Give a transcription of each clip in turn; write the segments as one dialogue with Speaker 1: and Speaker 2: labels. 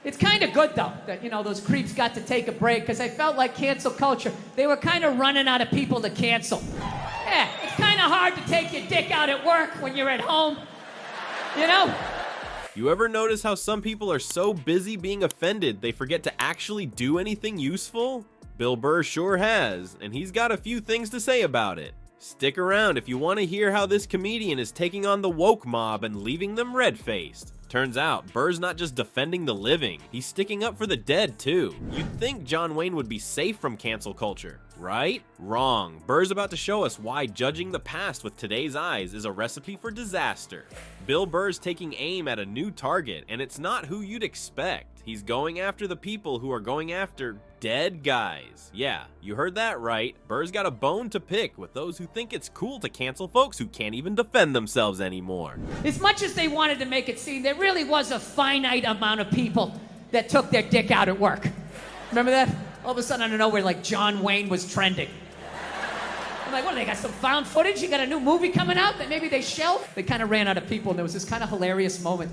Speaker 1: It's kind of good, though, that, those creeps got to take a break, because I felt like cancel culture, they were kind of running out of people to cancel. Yeah, it's kind of hard to take your dick out at work when you're at home,
Speaker 2: You ever notice how some people are so busy being offended they forget to actually do anything useful? Bill Burr sure has, and he's got a few things to say about it. Stick around if you want to hear how this comedian is taking on the woke mob and leaving them red-faced. Turns out, Burr's not just defending the living, he's sticking up for the dead too. You'd think John Wayne would be safe from cancel culture, right? Wrong. Burr's about to show us why judging the past with today's eyes is a recipe for disaster. Bill Burr's taking aim at a new target, and it's not who you'd expect. He's going after the people who are going after dead guys. Yeah, you heard that right. Burr's got a bone to pick with those who think it's cool to cancel folks who can't even defend themselves anymore.
Speaker 1: As much as they wanted to make it seem, there really was a finite amount of people that took their dick out at work. Remember that? All of a sudden, out of nowhere, like John Wayne was trending. I'm like, what, they got some found footage? You got a new movie coming out that maybe they shelved? They kind of ran out of people, and there was this kind of hilarious moment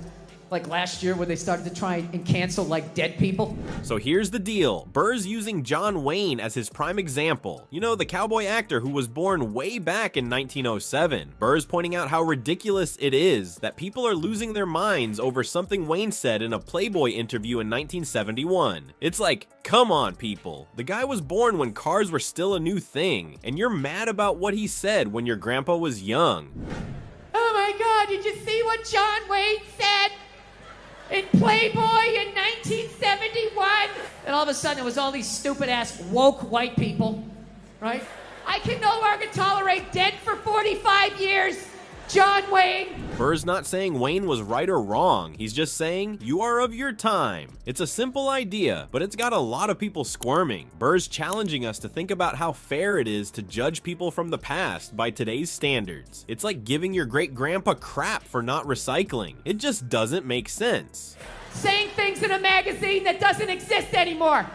Speaker 1: like last year where they started to try and cancel like dead people.
Speaker 2: So here's the deal. Burr's using John Wayne as his prime example. You know, the cowboy actor who was born way back in 1907. Burr's pointing out how ridiculous it is that people are losing their minds over something Wayne said in a Playboy interview in 1971. It's like, come on people. The guy was born when cars were still a new thing, and you're mad about what he said when your grandpa was young.
Speaker 1: Oh my God, did you see what John Wayne said in Playboy in 1971? And all of a sudden it was all these stupid ass woke white people, right? I can no longer tolerate dead for 45 years, John Wayne.
Speaker 2: Burr's not saying Wayne was right or wrong. He's just saying you are of your time. It's a simple idea, but it's got a lot of people squirming. Burr's challenging us to think about how fair it is to judge people from the past by today's standards. It's like giving your great-grandpa crap for not recycling. It just doesn't make sense.
Speaker 1: Saying things in a magazine that doesn't exist anymore.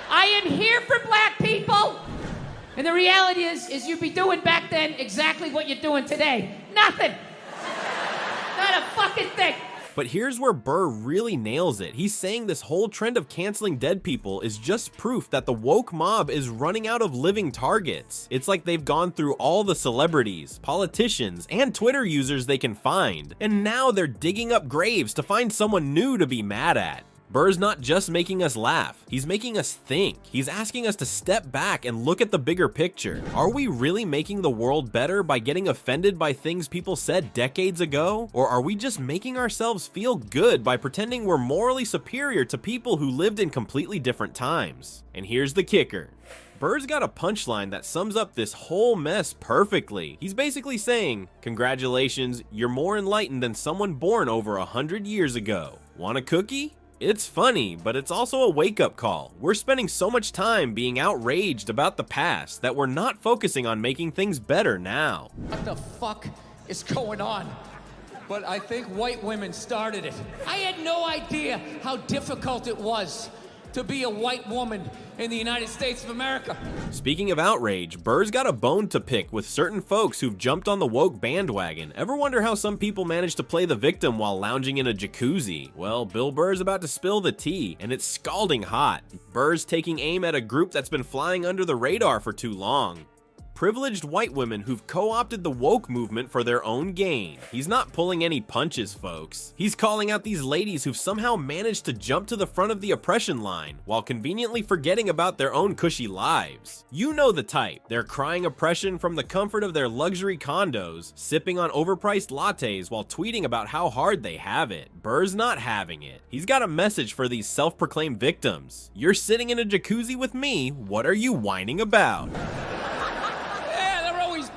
Speaker 1: I am here for black people. And the reality is you'd be doing back then exactly what you're doing today. Nothing. Not a fucking thing.
Speaker 2: But here's where Burr really nails it. He's saying this whole trend of canceling dead people is just proof that the woke mob is running out of living targets. It's like they've gone through all the celebrities, politicians, and Twitter users they can find, and now they're digging up graves to find someone new to be mad at. Burr's not just making us laugh, he's making us think. He's asking us to step back and look at the bigger picture. Are we really making the world better by getting offended by things people said decades ago? Or are we just making ourselves feel good by pretending we're morally superior to people who lived in completely different times? And here's the kicker. Burr's got a punchline that sums up this whole mess perfectly. He's basically saying, congratulations, you're more enlightened than someone born over 100 years ago. Want a cookie? It's funny, but it's also a wake-up call. We're spending so much time being outraged about the past that we're not focusing on making things better now.
Speaker 1: What the fuck is going on?
Speaker 3: But I think white women started it.
Speaker 1: I had no idea how difficult it was to be a white woman in the United States of America.
Speaker 2: Speaking of outrage, Burr's got a bone to pick with certain folks who've jumped on the woke bandwagon. Ever wonder how some people manage to play the victim while lounging in a jacuzzi? Well, Bill Burr's about to spill the tea, and it's scalding hot. Burr's taking aim at a group that's been flying under the radar for too long. Privileged white women who've co-opted the woke movement for their own gain. He's not pulling any punches, folks. He's calling out these ladies who've somehow managed to jump to the front of the oppression line while conveniently forgetting about their own cushy lives. You know the type. They're crying oppression from the comfort of their luxury condos, sipping on overpriced lattes while tweeting about how hard they have it. Burr's not having it. He's got a message for these self-proclaimed victims. You're sitting in a jacuzzi with me, what are you whining about?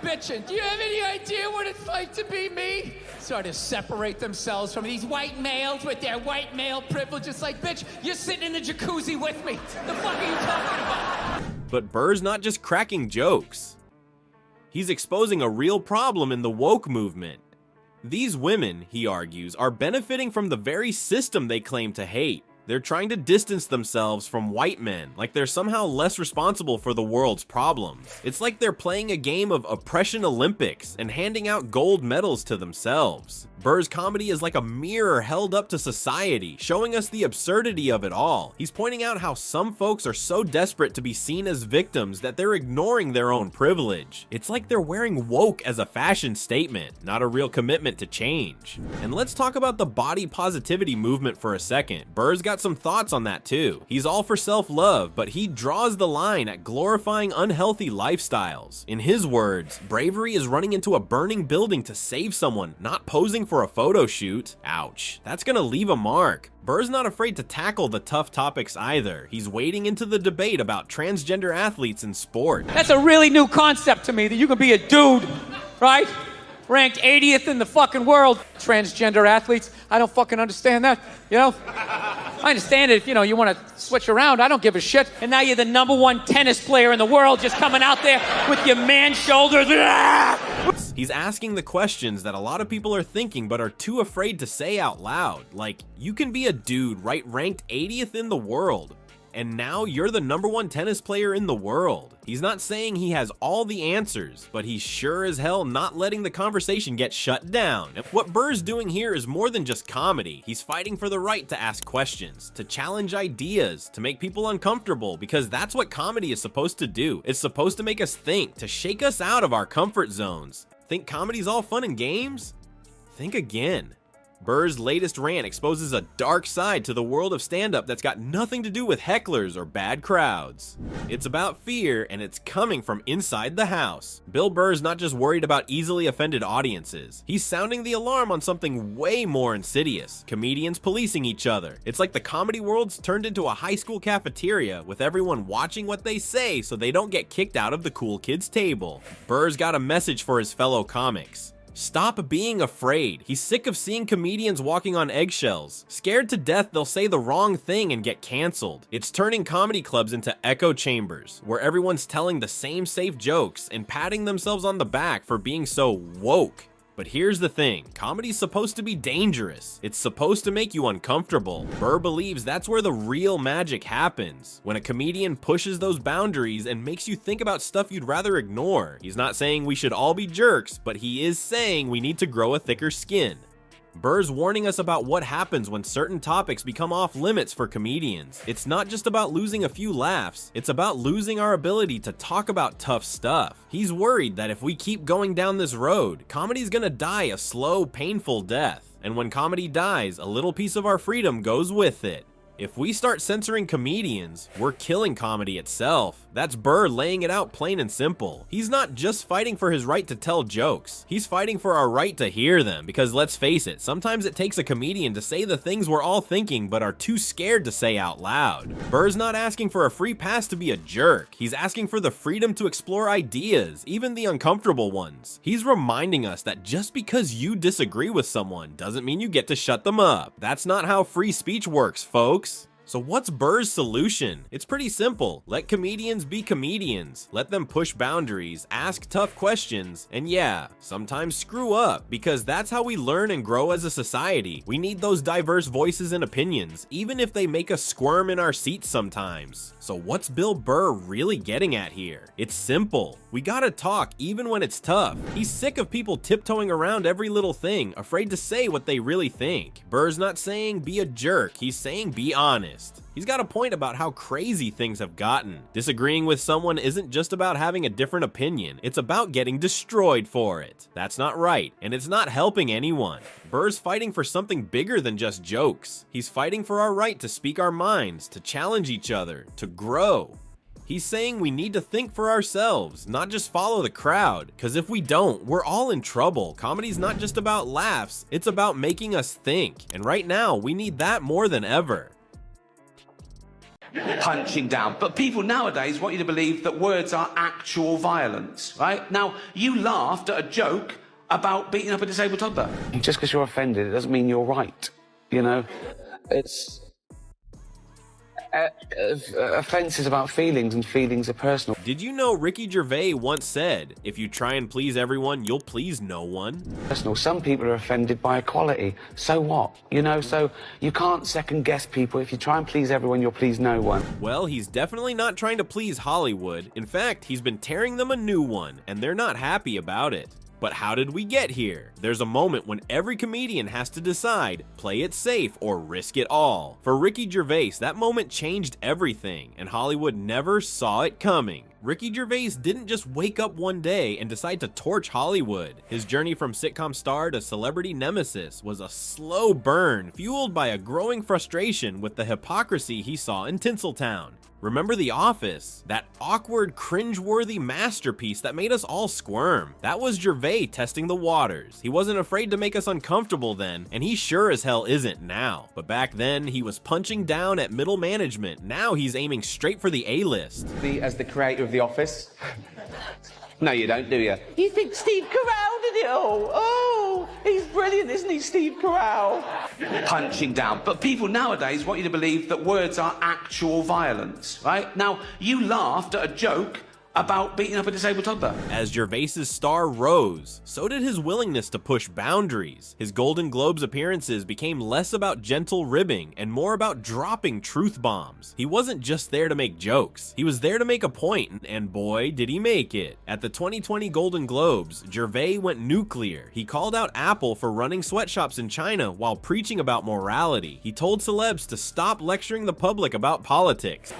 Speaker 1: Bitching. Do you have any idea what it's like to be me? Sort of separate themselves from these white males with their white male privilege. It's like, bitch, you're sitting in the jacuzzi with me. The fuck are you talking about?
Speaker 2: But Burr's not just cracking jokes. He's exposing a real problem in the woke movement. These women, he argues, are benefiting from the very system they claim to hate. They're trying to distance themselves from white men, like they're somehow less responsible for the world's problems. It's like they're playing a game of Oppression Olympics and handing out gold medals to themselves. Burr's comedy is like a mirror held up to society, showing us the absurdity of it all. He's pointing out how some folks are so desperate to be seen as victims that they're ignoring their own privilege. It's like they're wearing woke as a fashion statement, not a real commitment to change. And let's talk about the body positivity movement for a second. Burr's got some thoughts on that too. He's all for self-love, but he draws the line at glorifying unhealthy lifestyles. In his words, bravery is running into a burning building to save someone, not posing for a photo shoot. Ouch. That's gonna leave a mark. Burr's not afraid to tackle the tough topics either. He's wading into the debate about transgender athletes in sport.
Speaker 3: That's a really new concept to me, that you can be a dude, right? Ranked 80th in the fucking world. Transgender athletes, I don't fucking understand that, you know? I understand it if, you want to switch around. I don't give a shit. And now you're the #1 tennis player in the world, just coming out there with your man shoulders.
Speaker 2: He's asking the questions that a lot of people are thinking but are too afraid to say out loud. Like, you can be a dude, right, ranked 80th in the world, and now you're the #1 tennis player in the world. He's not saying he has all the answers, but he's sure as hell not letting the conversation get shut down. What Burr's doing here is more than just comedy. He's fighting for the right to ask questions, to challenge ideas, to make people uncomfortable, because that's what comedy is supposed to do. It's supposed to make us think, to shake us out of our comfort zones. Think comedy's all fun and games? Think again. Burr's latest rant exposes a dark side to the world of stand-up that's got nothing to do with hecklers or bad crowds. It's about fear, and it's coming from inside the house. Bill Burr's not just worried about easily offended audiences. He's sounding the alarm on something way more insidious: comedians policing each other. It's like the comedy world's turned into a high school cafeteria, with everyone watching what they say so they don't get kicked out of the cool kids' table. Burr's got a message for his fellow comics. Stop being afraid. He's sick of seeing comedians walking on eggshells, scared to death they'll say the wrong thing and get canceled. It's turning comedy clubs into echo chambers, where everyone's telling the same safe jokes and patting themselves on the back for being so woke. But here's the thing, comedy's supposed to be dangerous. It's supposed to make you uncomfortable. Burr believes that's where the real magic happens, when a comedian pushes those boundaries and makes you think about stuff you'd rather ignore. He's not saying we should all be jerks, but he is saying we need to grow a thicker skin. Burr's warning us about what happens when certain topics become off limits for comedians. It's not just about losing a few laughs, it's about losing our ability to talk about tough stuff. He's worried that if we keep going down this road, comedy's gonna die a slow, painful death. And when comedy dies, a little piece of our freedom goes with it. If we start censoring comedians, we're killing comedy itself. That's Burr laying it out plain and simple. He's not just fighting for his right to tell jokes. He's fighting for our right to hear them, because let's face it, sometimes it takes a comedian to say the things we're all thinking but are too scared to say out loud. Burr's not asking for a free pass to be a jerk. He's asking for the freedom to explore ideas, even the uncomfortable ones. He's reminding us that just because you disagree with someone doesn't mean you get to shut them up. That's not how free speech works, folks. So what's Burr's solution? It's pretty simple. Let comedians be comedians. Let them push boundaries, ask tough questions, and yeah, sometimes screw up, because that's how we learn and grow as a society. We need those diverse voices and opinions, even if they make us squirm in our seats sometimes. So what's Bill Burr really getting at here? It's simple. We gotta talk even when it's tough. He's sick of people tiptoeing around every little thing, afraid to say what they really think. Burr's not saying be a jerk, he's saying be honest. He's got a point about how crazy things have gotten. Disagreeing with someone isn't just about having a different opinion, it's about getting destroyed for it. That's not right, and it's not helping anyone. Burr's fighting for something bigger than just jokes. He's fighting for our right to speak our minds, to challenge each other, to grow. He's saying we need to think for ourselves, not just follow the crowd, because if we don't, we're all in trouble. Comedy's not just about laughs, it's about making us think, and right now, we need that more than ever.
Speaker 4: Punching down. But people nowadays want you to believe that words are actual violence, right? Now, you laughed at a joke about beating up a disabled toddler. Just because you're offended, it doesn't mean you're right, you know? Offenses about feelings, and feelings are personal.
Speaker 2: Did you know Ricky Gervais once said, if you try and please everyone, you'll please no one?
Speaker 4: Some people are offended by equality. So what? You know, so you can't second guess people. If you try and please everyone, you'll please no one.
Speaker 2: Well, he's definitely not trying to please Hollywood. In fact, he's been tearing them a new one, and they're not happy about it. But how did we get here? There's a moment when every comedian has to decide, play it safe or risk it all. For Ricky Gervais, that moment changed everything, and Hollywood never saw it coming. Ricky Gervais didn't just wake up one day and decide to torch Hollywood. His journey from sitcom star to celebrity nemesis was a slow burn fueled by a growing frustration with the hypocrisy he saw in Tinseltown. Remember The Office? That awkward, cringe-worthy masterpiece that made us all squirm. That was Gervais testing the waters. He wasn't afraid to make us uncomfortable then, and he sure as hell isn't now. But back then, he was punching down at middle management. Now he's aiming straight for the A-list.
Speaker 4: As the creator of The Office? No, you don't, do you?
Speaker 5: You think Steve Carell did it all? Oh, he's brilliant, isn't he, Steve Carell?
Speaker 4: Punching down. But people nowadays want you to believe that words are actual violence, right? Now, you laughed at a joke about beating up a disabled toddler.
Speaker 2: As Gervais's star rose, so did his willingness to push boundaries. His Golden Globes appearances became less about gentle ribbing and more about dropping truth bombs. He wasn't just there to make jokes. He was there to make a point, and boy, did he make it. At the 2020 Golden Globes, Gervais went nuclear. He called out Apple for running sweatshops in China while preaching about morality. He told celebs to stop lecturing the public about politics.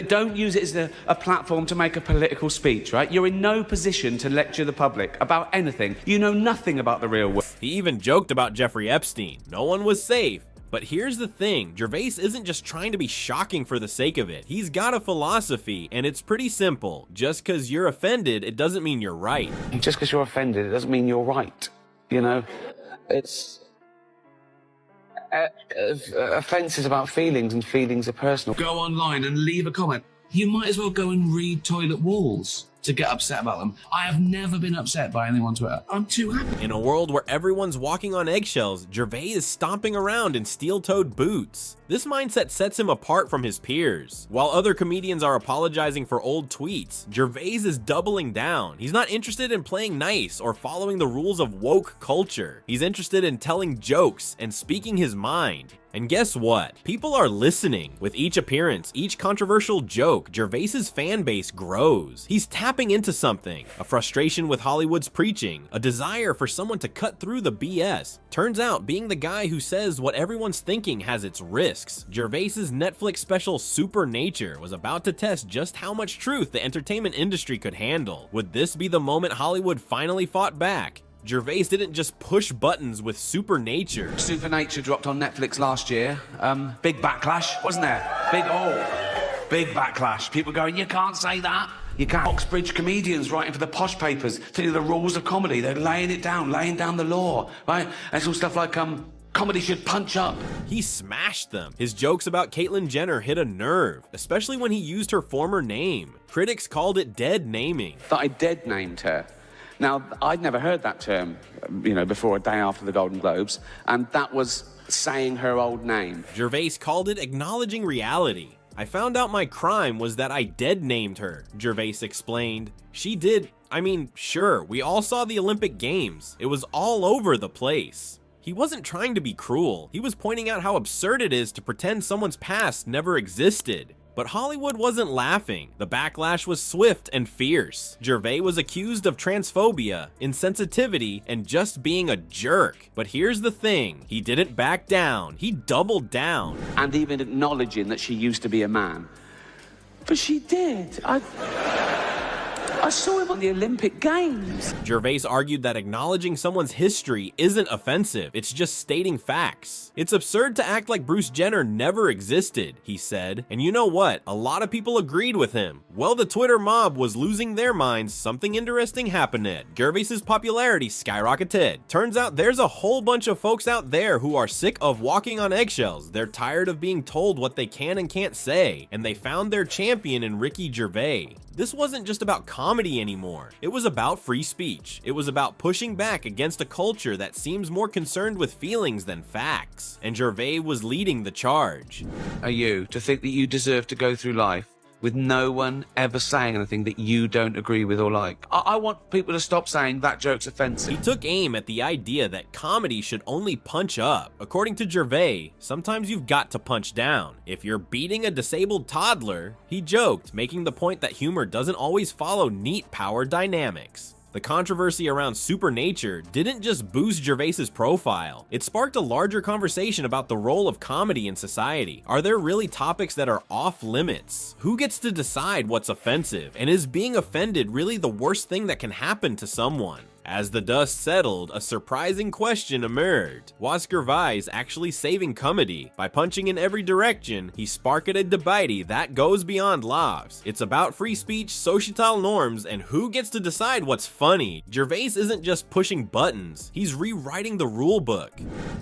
Speaker 4: Don't use it as a platform to make a political speech, right? You're in no position to lecture the public about anything. You know nothing about the real world.
Speaker 2: He even joked about Jeffrey Epstein. No one was safe. But here's the thing, Gervais isn't just trying to be shocking for the sake of it. He's got a philosophy, and it's pretty simple. Just because you're offended, it doesn't mean you're right.
Speaker 4: Just because you're offended, it doesn't mean you're right. You know, it's... offenses about feelings, and feelings are personal.
Speaker 6: Go online and leave a comment. You might as well go and read Toilet Walls to get upset about them. I have never been upset by anyone on Twitter. I'm too happy.
Speaker 2: In a world where everyone's walking on eggshells, Gervais is stomping around in steel-toed boots. This mindset sets him apart from his peers. While other comedians are apologizing for old tweets, Gervais is doubling down. He's not interested in playing nice or following the rules of woke culture. He's interested in telling jokes and speaking his mind. And guess what? People are listening. With each appearance, each controversial joke, Gervais's fan base grows. He's tapping into something, a frustration with Hollywood's preaching, a desire for someone to cut through the BS. Turns out, being the guy who says what everyone's thinking has its risks. Gervais's Netflix special Supernature was about to test just how much truth the entertainment industry could handle. Would this be the moment Hollywood finally fought back? Gervais didn't just push buttons with Supernature.
Speaker 4: Supernature dropped on Netflix last year. Big backlash, wasn't there? Big bigbacklash. People going, you can't say that. You can't. Oxbridge comedians writing for the posh papers, telling you the rules of comedy. They're laying it down, laying down the law, right? And it's all stuff like, comedy should punch up.
Speaker 2: He smashed them. His jokes about Caitlyn Jenner hit a nerve, especially when he used her former name. Critics called it dead naming.
Speaker 4: That I dead named her. Now, I'd never heard that term, before a day after the Golden Globes, and that was saying her old name.
Speaker 2: Gervais called it acknowledging reality. I found out my crime was that I dead named her, Gervais explained. She did, sure, we all saw the Olympic Games. It was all over the place. He wasn't trying to be cruel. He was pointing out how absurd it is to pretend someone's past never existed. But Hollywood wasn't laughing. The backlash was swift and fierce. Gervais was accused of transphobia, insensitivity, and just being a jerk. But here's the thing, he didn't back down. He doubled down.
Speaker 4: And even acknowledging that she used to be a man. But she did. I saw him on the Olympic Games.
Speaker 2: Gervais argued that acknowledging someone's history isn't offensive, it's just stating facts. It's absurd to act like Bruce Jenner never existed, he said. And you know what? A lot of people agreed with him. While the Twitter mob was losing their minds, something interesting happened. Gervais's popularity skyrocketed. Turns out there's a whole bunch of folks out there who are sick of walking on eggshells. They're tired of being told what they can and can't say, and they found their champion in Ricky Gervais. This wasn't just about comedy anymore. It was about free speech. It was about pushing back against a culture that seems more concerned with feelings than facts. And Gervais was leading the charge.
Speaker 4: Are you to think that you deserve to go through life with no one ever saying anything that you don't agree with or like? I want people to stop saying that joke's offensive.
Speaker 2: He took aim at the idea that comedy should only punch up. According to Gervais, sometimes you've got to punch down. If you're beating a disabled toddler, he joked, making the point that humor doesn't always follow neat power dynamics. The controversy around Supernature didn't just boost Gervais's profile, it sparked a larger conversation about the role of comedy in society. Are there really topics that are off limits? Who gets to decide what's offensive? And is being offended really the worst thing that can happen to someone? As the dust settled, a surprising question emerged. Was Gervais actually saving comedy? By punching in every direction, he sparked a debate that goes beyond laughs. It's about free speech, societal norms, and who gets to decide what's funny. Gervais isn't just pushing buttons, he's rewriting the rule book.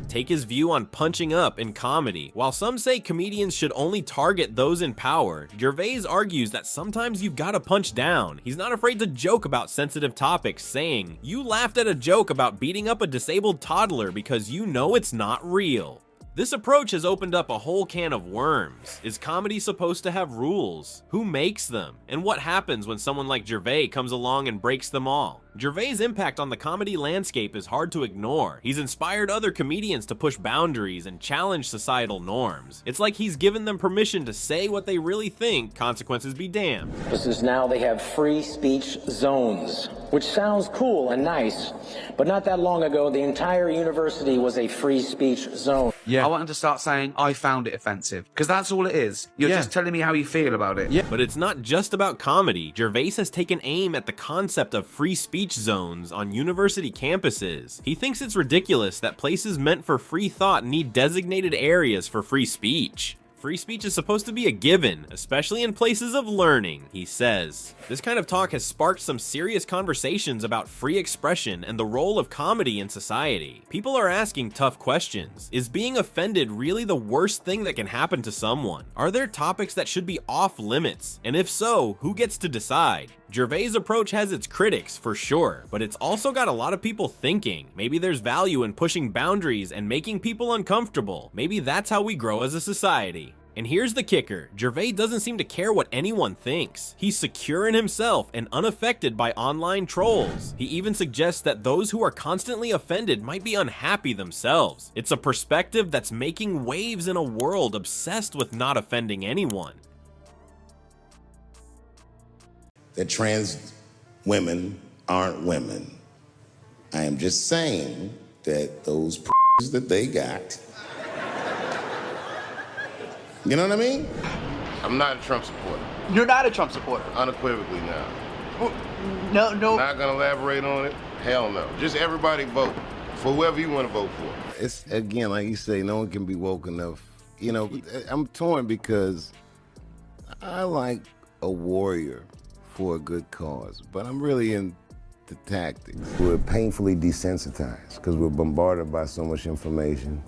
Speaker 2: Take his view on punching up in comedy. While some say comedians should only target those in power, Gervais argues that sometimes you've got to punch down. He's not afraid to joke about sensitive topics, saying, "You laughed at a joke about beating up a disabled toddler because you know it's not real." This approach has opened up a whole can of worms. Is comedy supposed to have rules? Who makes them? And what happens when someone like Gervais comes along and breaks them all? Gervais' impact on the comedy landscape is hard to ignore. He's inspired other comedians to push boundaries and challenge societal norms. It's like he's given them permission to say what they really think, consequences be damned.
Speaker 7: This is now they have free speech zones, which sounds cool and nice, but not that long ago, the entire university was a free speech zone.
Speaker 4: I want him to start saying, "I found it offensive," because that's all it is. You're just telling me how you feel about it.
Speaker 2: But it's not just about comedy. Gervais has taken aim at the concept of free speech zones on university campuses. He thinks it's ridiculous that places meant for free thought need designated areas for free speech. Free speech is supposed to be a given, especially in places of learning, he says. This kind of talk has sparked some serious conversations about free expression and the role of comedy in society. People are asking tough questions. Is being offended really the worst thing that can happen to someone? Are there topics that should be off limits? And if so, who gets to decide? Gervais' approach has its critics, for sure, but it's also got a lot of people thinking. Maybe there's value in pushing boundaries and making people uncomfortable. Maybe that's how we grow as a society. And here's the kicker, Gervais doesn't seem to care what anyone thinks. He's secure in himself and unaffected by online trolls. He even suggests that those who are constantly offended might be unhappy themselves. It's a perspective that's making waves in a world obsessed with not offending anyone.
Speaker 8: That trans women aren't women. I am just saying that those that they got, you know what I mean?
Speaker 9: I'm not a Trump supporter.
Speaker 10: You're not a Trump supporter?
Speaker 9: Unequivocally now.
Speaker 10: No.
Speaker 9: Not gonna elaborate on it? Hell no. Just everybody vote for whoever you want to vote for.
Speaker 8: It's, again, like you say, no one can be woke enough. You know, I'm torn because I like a warrior for a good cause, but I'm really into tactics. We're painfully desensitized because we're bombarded by so much information.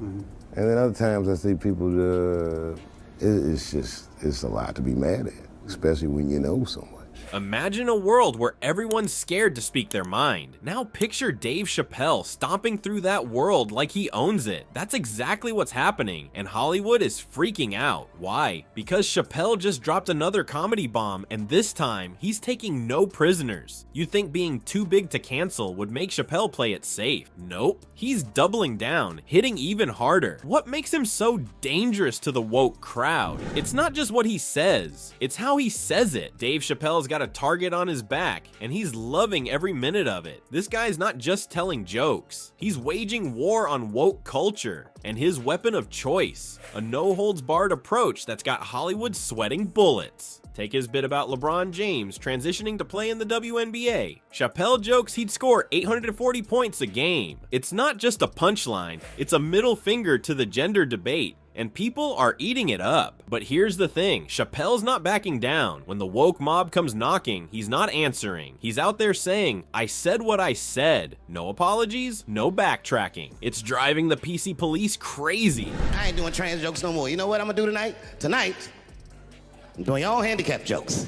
Speaker 8: And then other times I see people, it's a lot to be mad at, especially when you know so much.
Speaker 2: Imagine a world where everyone's scared to speak their mind. Now picture Dave Chappelle stomping through that world like he owns it. That's exactly what's happening, and Hollywood is freaking out. Why? Because Chappelle just dropped another comedy bomb, and this time, he's taking no prisoners. You'd think being too big to cancel would make Chappelle play it safe. Nope. He's doubling down, hitting even harder. What makes him so dangerous to the woke crowd? It's not just what he says, it's how he says it. Dave Chappelle's got a target on his back, and he's loving every minute of it. This guy's not just telling jokes, he's waging war on woke culture, and his weapon of choice, a no-holds-barred approach that's got Hollywood sweating bullets. Take his bit about LeBron James transitioning to play in the WNBA. Chappelle jokes he'd score 840 points a game. It's not just a punchline, it's a middle finger to the gender debate, and people are eating it up. But here's the thing, Chappelle's not backing down. When the woke mob comes knocking, he's not answering. He's out there saying, "I said what I said." No apologies, no backtracking. It's driving the PC police crazy.
Speaker 11: I ain't doing trans jokes no more. You know what I'm gonna do tonight? Tonight, I'm doing your own handicap jokes.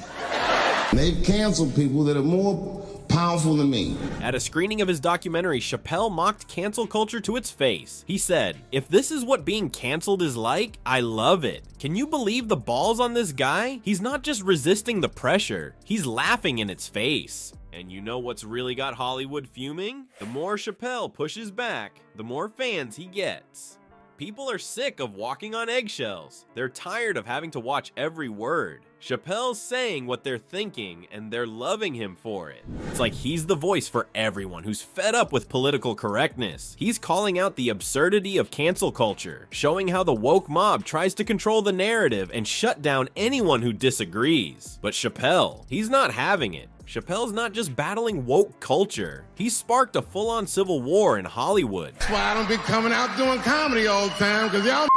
Speaker 8: They've canceled people that are more powerful than me.
Speaker 2: At a screening of his documentary, Chappelle mocked cancel culture to its face. He said, "If this is what being canceled is like, I love it. Can you believe the balls on this guy? He's not just resisting the pressure, he's laughing in its face." And you know what's really got Hollywood fuming? The more Chappelle pushes back, the more fans he gets. People are sick of walking on eggshells. They're tired of having to watch every word. Chappelle's saying what they're thinking, and they're loving him for it. It's like he's the voice for everyone who's fed up with political correctness. He's calling out the absurdity of cancel culture, showing how the woke mob tries to control the narrative and shut down anyone who disagrees. But Chappelle, he's not having it. Chappelle's not just battling woke culture. He sparked a full-on civil war in Hollywood.
Speaker 8: That's why I don't be coming out doing comedy all the time, because y'all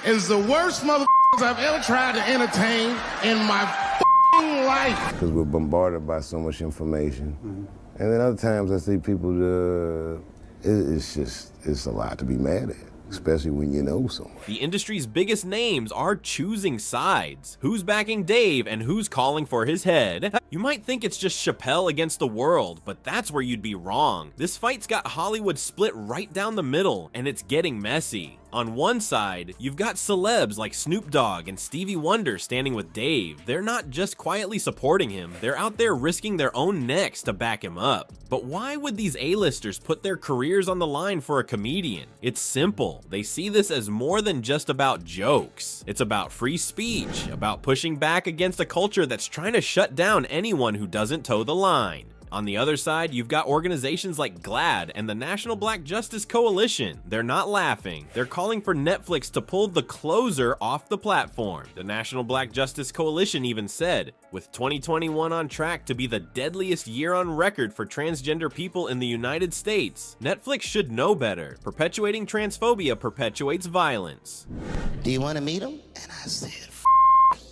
Speaker 8: is the worst motherfuckers I've ever tried to entertain in my life. Because we're bombarded by so much information. And then other times I see people, it's a lot to be mad at, especially when you know someone.
Speaker 2: The industry's biggest names are choosing sides. Who's backing Dave and who's calling for his head? You might think it's just Chappelle against the world, but that's where you'd be wrong. This fight's got Hollywood split right down the middle, and it's getting messy. On one side, you've got celebs like Snoop Dogg and Stevie Wonder standing with Dave. They're not just quietly supporting him, they're out there risking their own necks to back him up. But why would these A-listers put their careers on the line for a comedian? It's simple. They see this as more than just about jokes. It's about free speech, about pushing back against a culture that's trying to shut down anyone who doesn't toe the line. On the other side, you've got organizations like GLAAD and the National Black Justice Coalition. They're not laughing. They're calling for Netflix to pull The Closer off the platform. The National Black Justice Coalition even said, with 2021 on track to be the deadliest year on record for transgender people in the United States, Netflix should know better. Perpetuating transphobia perpetuates violence.
Speaker 11: Do you want to meet him? And I said,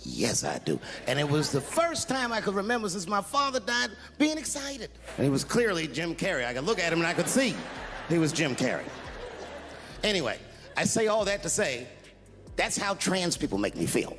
Speaker 11: yes, I do. And it was the first time I could remember since my father died being excited. And he was clearly Jim Carrey. I could look at him and I could see he was Jim Carrey. Anyway, I say all that to say, that's how trans people make me feel.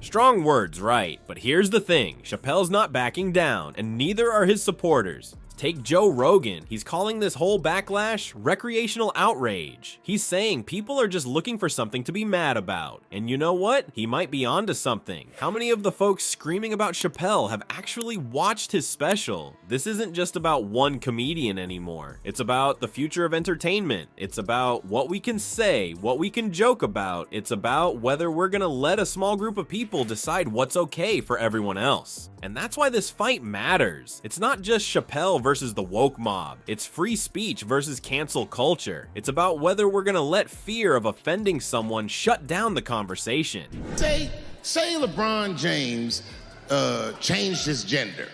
Speaker 2: Strong words, right? But here's the thing, Chappelle's not backing down, and neither are his supporters. Take Joe Rogan. He's calling this whole backlash recreational outrage. He's saying people are just looking for something to be mad about. And you know what? He might be onto something. How many of the folks screaming about Chappelle have actually watched his special? This isn't just about one comedian anymore. It's about the future of entertainment. It's about what we can say, what we can joke about. It's about whether we're gonna let a small group of people decide what's okay for everyone else. And that's why this fight matters. It's not just Chappelle versus the woke mob. It's free speech versus cancel culture. It's about whether we're gonna let fear of offending someone shut down the conversation.
Speaker 8: Say LeBron James changed his gender.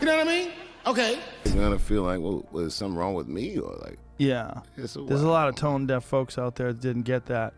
Speaker 8: You know what I mean? Okay. You're gonna feel like, well, was something wrong with me, or like?
Speaker 12: Yeah. There's a lot of tone deaf folks out there that didn't get that.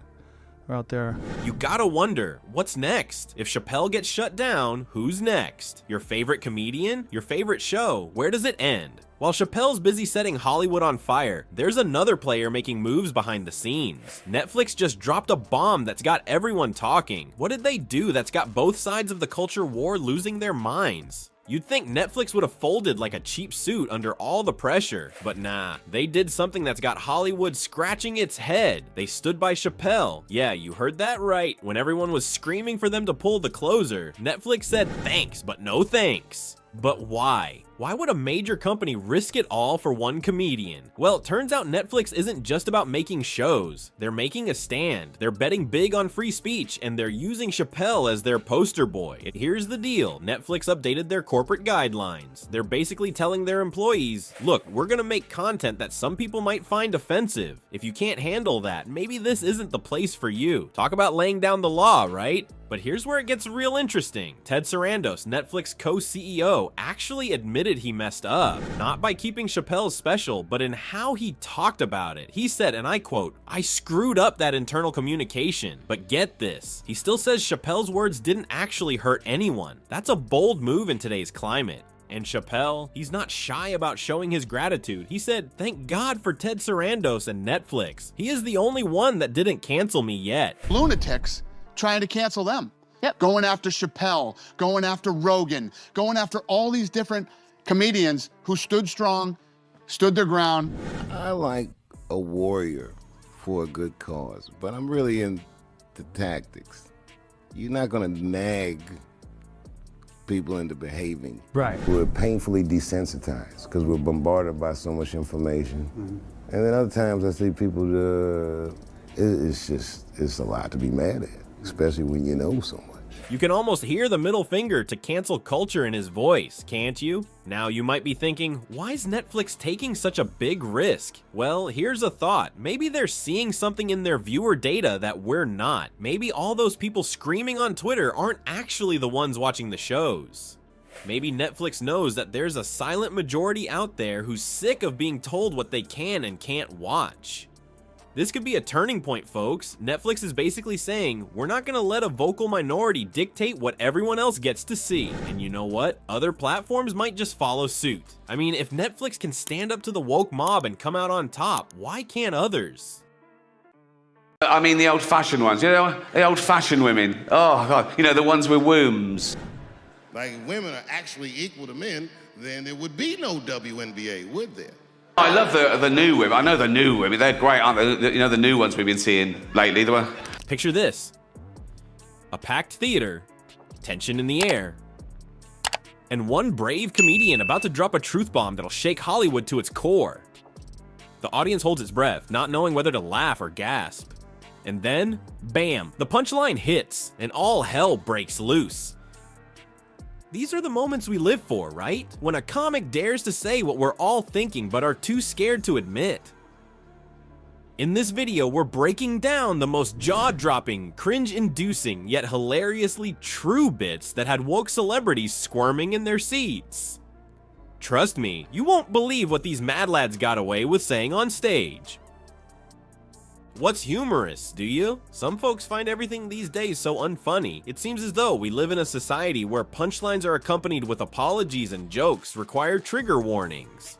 Speaker 12: Out there.
Speaker 2: You gotta wonder, what's next? If Chappelle gets shut down, who's next? Your favorite comedian? Your favorite show? Where does it end? While Chappelle's busy setting Hollywood on fire, there's another player making moves behind the scenes. Netflix just dropped a bomb that's got everyone talking. What did they do that's got both sides of the culture war losing their minds? You'd think Netflix would have folded like a cheap suit under all the pressure, but nah, they did something that's got Hollywood scratching its head. They stood by Chappelle. Yeah, you heard that right. When everyone was screaming for them to pull The Closer, Netflix said thanks, but no thanks. But why? Why would a major company risk it all for one comedian? Well, it turns out Netflix isn't just about making shows. They're making a stand. They're betting big on free speech, and they're using Chappelle as their poster boy. And here's the deal. Netflix updated their corporate guidelines. They're basically telling their employees, look, we're gonna make content that some people might find offensive. If you can't handle that, maybe this isn't the place for you. Talk about laying down the law, right? But here's where it gets real interesting. Ted Sarandos, Netflix co-CEO, actually admitted he messed up. Not by keeping Chappelle's special, but in how he talked about it. He said, and I quote, "I screwed up that internal communication." But get this, he still says Chappelle's words didn't actually hurt anyone. That's a bold move in today's climate. And Chappelle, he's not shy about showing his gratitude. He said, "Thank God for Ted Sarandos and Netflix. He is the only one that didn't cancel me yet."
Speaker 10: Lunatics trying to cancel them.
Speaker 13: Going after Chappelle, going after Rogan, going after all these different comedians who stood strong, stood their ground.
Speaker 8: I like a warrior for a good cause, but I'm really into tactics. You're not gonna nag people into behaving.
Speaker 12: Right.
Speaker 8: We're painfully desensitized because we're bombarded by so much information. And then other times I see people, it's a lot to be mad at, especially when you know so much.
Speaker 2: You can almost hear the middle finger to cancel culture in his voice, can't you? Now you might be thinking, why is Netflix taking such a big risk? Well, here's a thought. Maybe they're seeing something in their viewer data that we're not. Maybe all those people screaming on Twitter aren't actually the ones watching the shows. Maybe Netflix knows that there's a silent majority out there who's sick of being told what they can and can't watch. This could be a turning point, folks. Netflix is basically saying, we're not gonna let a vocal minority dictate what everyone else gets to see. And you know what? Other platforms might just follow suit. I mean, if Netflix can stand up to the woke mob and come out on top, why can't others?
Speaker 4: I mean the old-fashioned ones, you know, the old-fashioned women. Oh, God, you know, the ones with wombs.
Speaker 9: Like, if women are actually equal to men, then there would be no WNBA, would there?
Speaker 4: I love the new women. I know the new women. They're great, aren't they? You know, the new ones we've been seeing lately. They were...
Speaker 2: Picture this. A packed theater, tension in the air, and one brave comedian about to drop a truth bomb that'll shake Hollywood to its core. The audience holds its breath, not knowing whether to laugh or gasp. And then, bam, the punchline hits, and all hell breaks loose. These are the moments we live for, right? When a comic dares to say what we're all thinking but are too scared to admit. In this video, we're breaking down the most jaw-dropping, cringe-inducing, yet hilariously true bits that had woke celebrities squirming in their seats. Trust me, you won't believe what these mad lads got away with saying on stage. What's humorous, do you? Some folks find everything these days so unfunny. It seems as though we live in a society where punchlines are accompanied with apologies and jokes require trigger warnings.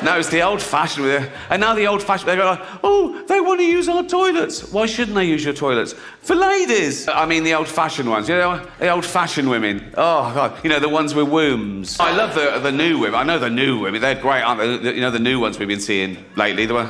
Speaker 4: No, it's the old-fashioned with it. And now the old-fashioned, they go, oh, they want to use our toilets. Why shouldn't they use your toilets? For ladies. I mean the old-fashioned ones, you know, the old-fashioned women. Oh, God, you know, the ones with wombs. I love the new women. I know the new women. They're great, aren't they? You know, the new ones we've been seeing lately. They were...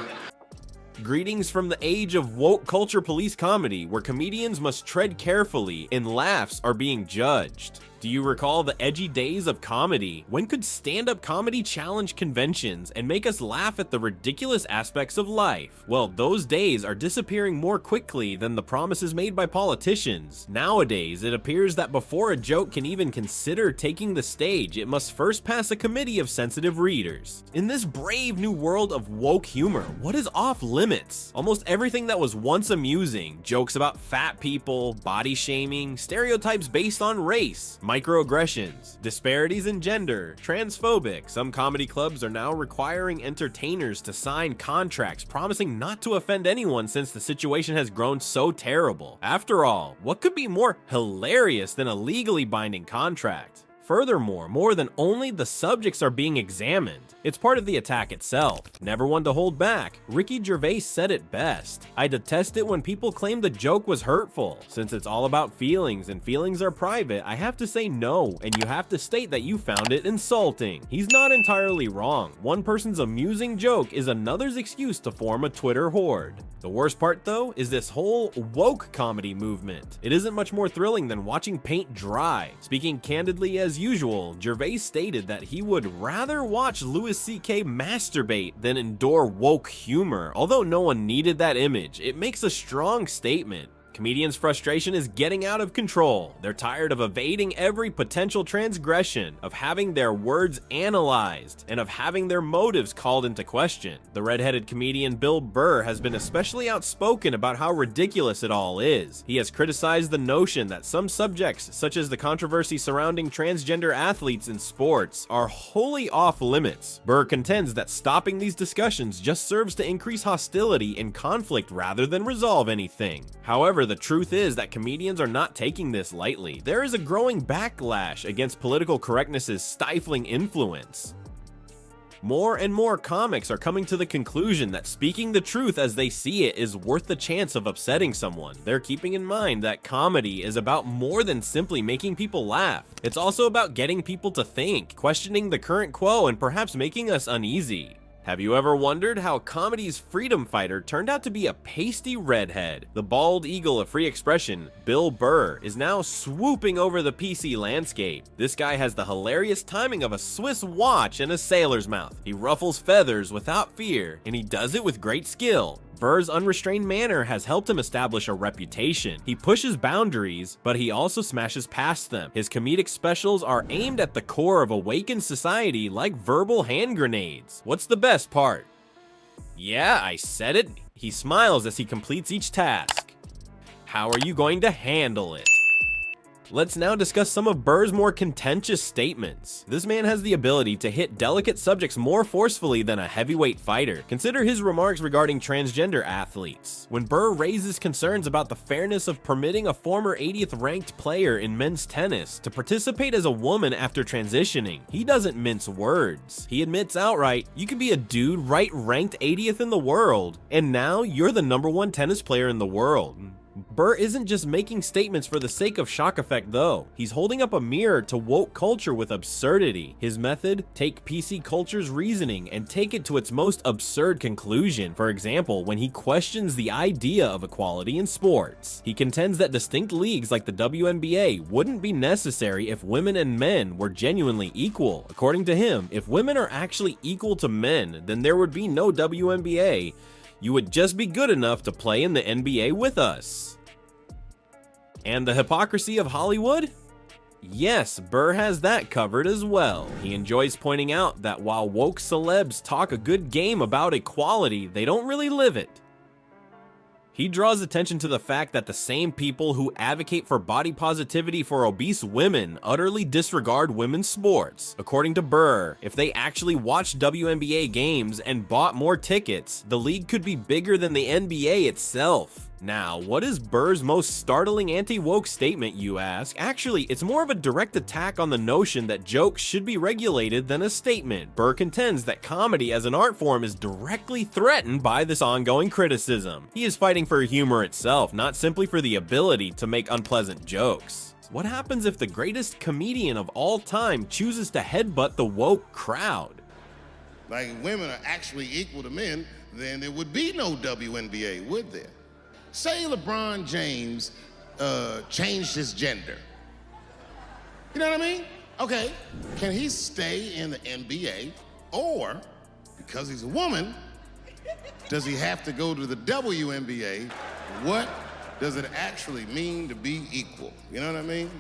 Speaker 2: Greetings from the age of woke culture police comedy, where comedians must tread carefully and laughs are being judged. Do you recall the edgy days of comedy? When could stand-up comedy challenge conventions and make us laugh at the ridiculous aspects of life? Well, those days are disappearing more quickly than the promises made by politicians. Nowadays, it appears that before a joke can even consider taking the stage, it must first pass a committee of sensitive readers. In this brave new world of woke humor, what is off limits? Almost everything that was once amusing, jokes about fat people, body shaming, stereotypes based on race, microaggressions, disparities in gender, transphobic. Some comedy clubs are now requiring entertainers to sign contracts promising not to offend anyone since the situation has grown so terrible. After all, what could be more hilarious than a legally binding contract? Furthermore, more than only the subjects are being examined, it's part of the attack itself. Never one to hold back, Ricky Gervais said it best. I detest it when people claim the joke was hurtful. Since it's all about feelings and feelings are private, I have to say no, and you have to state that you found it insulting. He's not entirely wrong. One person's amusing joke is another's excuse to form a Twitter horde. The worst part though is this whole woke comedy movement. It isn't much more thrilling than watching paint dry. Speaking candidly as usual, Gervais stated that he would rather watch Louis C.K. masturbate than endure woke humor. Although no one needed that image, it makes a strong statement. Comedians' frustration is getting out of control. They're tired of evading every potential transgression, of having their words analyzed, and of having their motives called into question. The redheaded comedian Bill Burr has been especially outspoken about how ridiculous it all is. He has criticized the notion that some subjects, such as the controversy surrounding transgender athletes in sports, are wholly off limits. Burr contends that stopping these discussions just serves to increase hostility and conflict rather than resolve anything. However, the truth is that comedians are not taking this lightly. There is a growing backlash against political correctness's stifling influence. More and more comics are coming to the conclusion that speaking the truth as they see it is worth the chance of upsetting someone. They're keeping in mind that comedy is about more than simply making people laugh. It's also about getting people to think, questioning the current quo, and perhaps making us uneasy. Have you ever wondered how comedy's freedom fighter turned out to be a pasty redhead? The bald eagle of free expression, Bill Burr, is now swooping over the PC landscape. This guy has the hilarious timing of a Swiss watch and a sailor's mouth. He ruffles feathers without fear, and he does it with great skill. Burr's unrestrained manner has helped him establish a reputation. He pushes boundaries, but he also smashes past them. His comedic specials are aimed at the core of awakened society like verbal hand grenades. What's the best part? Yeah, I said it. He smiles as he completes each task. How are you going to handle it? Let's now discuss some of Burr's more contentious statements. This man has the ability to hit delicate subjects more forcefully than a heavyweight fighter. Consider his remarks regarding transgender athletes. When Burr raises concerns about the fairness of permitting a former 80th ranked player in men's tennis to participate as a woman after transitioning, he doesn't mince words. He admits outright, you can be a dude ranked 80th in the world, and now you're the #1 tennis player in the world. Burr isn't just making statements for the sake of shock effect though. He's holding up a mirror to woke culture with absurdity. His method? Take PC culture's reasoning and take it to its most absurd conclusion. For example, when he questions the idea of equality in sports. He contends that distinct leagues like the WNBA wouldn't be necessary if women and men were genuinely equal. According to him, if women are actually equal to men, then there would be no WNBA. You would just be good enough to play in the NBA with us. And the hypocrisy of Hollywood? Yes, Burr has that covered as well. He enjoys pointing out that while woke celebs talk a good game about equality, they don't really live it. He draws attention to the fact that the same people who advocate for body positivity for obese women utterly disregard women's sports. According to Burr, if they actually watched WNBA games and bought more tickets, the league could be bigger than the NBA itself. Now, what is Burr's most startling anti-woke statement, you ask? Actually, it's more of a direct attack on the notion that jokes should be regulated than a statement. Burr contends that comedy as an art form is directly threatened by this ongoing criticism. He is fighting for humor itself, not simply for the ability to make unpleasant jokes. What happens if the greatest comedian of all time chooses to headbutt the woke crowd?
Speaker 8: Like, if women are actually equal to men, then there would be no WNBA, would there? Say LeBron James changed his gender. You know what I mean? Okay, can he stay in the NBA, or, because he's a woman, does he have to go to the WNBA? What does it actually mean to be equal? You know what I mean?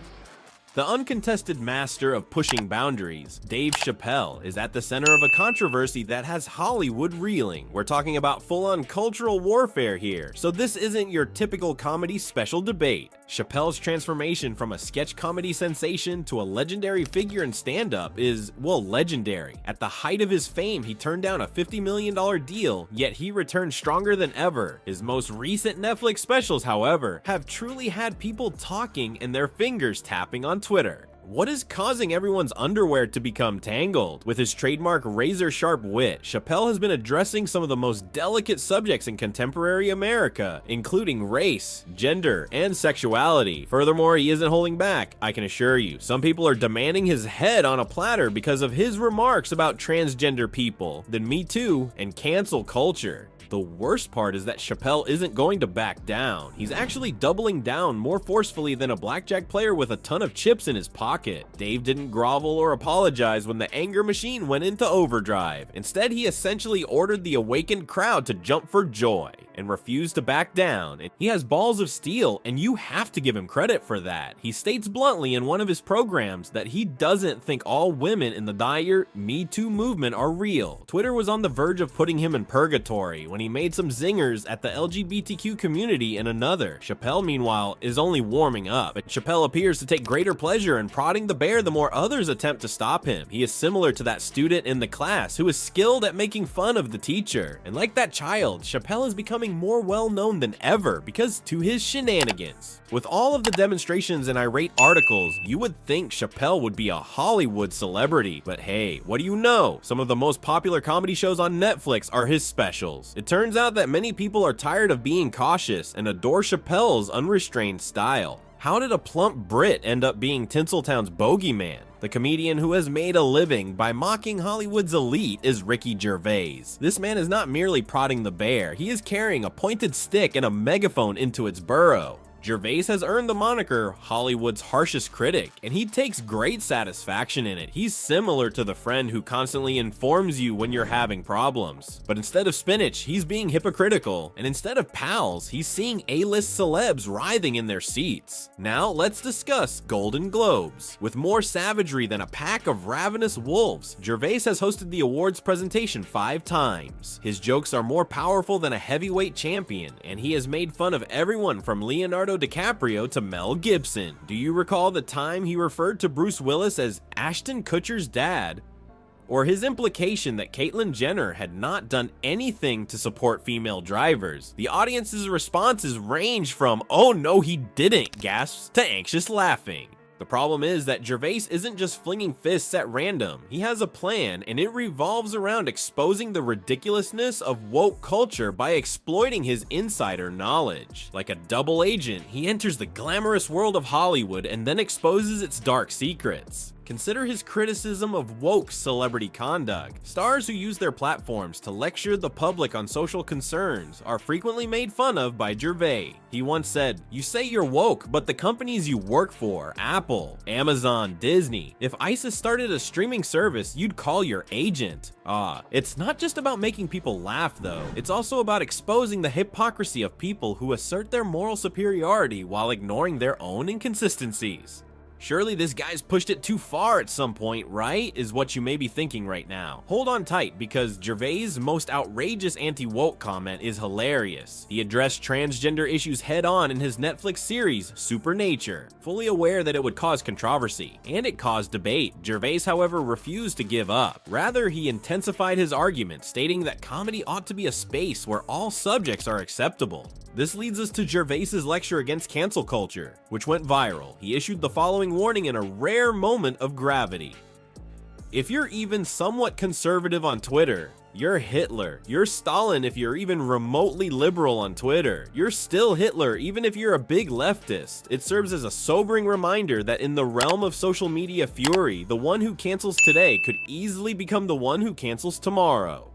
Speaker 2: The uncontested master of pushing boundaries, Dave Chappelle, is at the center of a controversy that has Hollywood reeling. We're talking about full-on cultural warfare here, so this isn't your typical comedy special debate. Chappelle's transformation from a sketch comedy sensation to a legendary figure in stand-up is, well, legendary. At the height of his fame, he turned down a $50 million deal, yet he returned stronger than ever. His most recent Netflix specials, however, have truly had people talking and their fingers tapping on Twitter. What is causing everyone's underwear to become tangled? With his trademark razor-sharp wit, Chappelle has been addressing some of the most delicate subjects in contemporary America, including race, gender, and sexuality. Furthermore, he isn't holding back, I can assure you. Some people are demanding his head on a platter because of his remarks about transgender people, then Me Too, and cancel culture. The worst part is that Chappelle isn't going to back down. He's actually doubling down more forcefully than a blackjack player with a ton of chips in his pocket. Dave didn't grovel or apologize when the anger machine went into overdrive. Instead, he essentially ordered the awakened crowd to jump for joy and refused to back down. He has balls of steel, and you have to give him credit for that. He states bluntly in one of his programs that he doesn't think all women in the dire Me Too movement are real. Twitter was on the verge of putting him in purgatory when when he made some zingers at the LGBTQ community in another. Chappelle, meanwhile, is only warming up. But Chappelle appears to take greater pleasure in prodding the bear the more others attempt to stop him. He is similar to that student in the class who is skilled at making fun of the teacher. And like that child, Chappelle is becoming more well-known than ever because to his shenanigans. With all of the demonstrations and irate articles, you would think Chappelle would be a Hollywood celebrity. But hey, what do you know? Some of the most popular comedy shows on Netflix are his specials. It turns out that many people are tired of being cautious and adore Chappelle's unrestrained style. How did a plump Brit end up being Tinseltown's bogeyman? The comedian who has made a living by mocking Hollywood's elite is Ricky Gervais. This man is not merely prodding the bear, he is carrying a pointed stick and a megaphone into its burrow. Gervais has earned the moniker Hollywood's harshest critic, and he takes great satisfaction in it. He's similar to the friend who constantly informs you when you're having problems. But instead of spinach, he's being hypocritical, and instead of pals, he's seeing A-list celebs writhing in their seats. Now let's discuss Golden Globes. With more savagery than a pack of ravenous wolves, Gervais has hosted the awards presentation 5 times. His jokes are more powerful than a heavyweight champion, and he has made fun of everyone from Leonardo DiCaprio to Mel Gibson. Do you recall the time he referred to Bruce Willis as Ashton Kutcher's dad? Or his implication that Caitlyn Jenner had not done anything to support female drivers? The audience's responses range from, "Oh no he didn't," gasps, to anxious laughing. The problem is that Gervais isn't just flinging fists at random. He has a plan, and it revolves around exposing the ridiculousness of woke culture by exploiting his insider knowledge. Like a double agent, he enters the glamorous world of Hollywood and then exposes its dark secrets. Consider his criticism of woke celebrity conduct. Stars who use their platforms to lecture the public on social concerns are frequently made fun of by Gervais. He once said, "You say you're woke, but the companies you work for, Apple, Amazon, Disney, if ISIS started a streaming service, you'd call your agent." It's not just about making people laugh though. It's also about exposing the hypocrisy of people who assert their moral superiority while ignoring their own inconsistencies. Surely this guy's pushed it too far at some point, right? Is what you may be thinking right now. Hold on tight, because Gervais' most outrageous anti-woke comment is hilarious. He addressed transgender issues head-on in his Netflix series, Supernature, fully aware that it would cause controversy, and it caused debate. Gervais, however, refused to give up. Rather, he intensified his argument, stating that comedy ought to be a space where all subjects are acceptable. This leads us to Gervais's lecture against cancel culture, which went viral. He issued the following warning in a rare moment of gravity. If you're even somewhat conservative on Twitter, you're Hitler. You're Stalin if you're even remotely liberal on Twitter. You're still Hitler even if you're a big leftist. It serves as a sobering reminder that in the realm of social media fury, the one who cancels today could easily become the one who cancels tomorrow.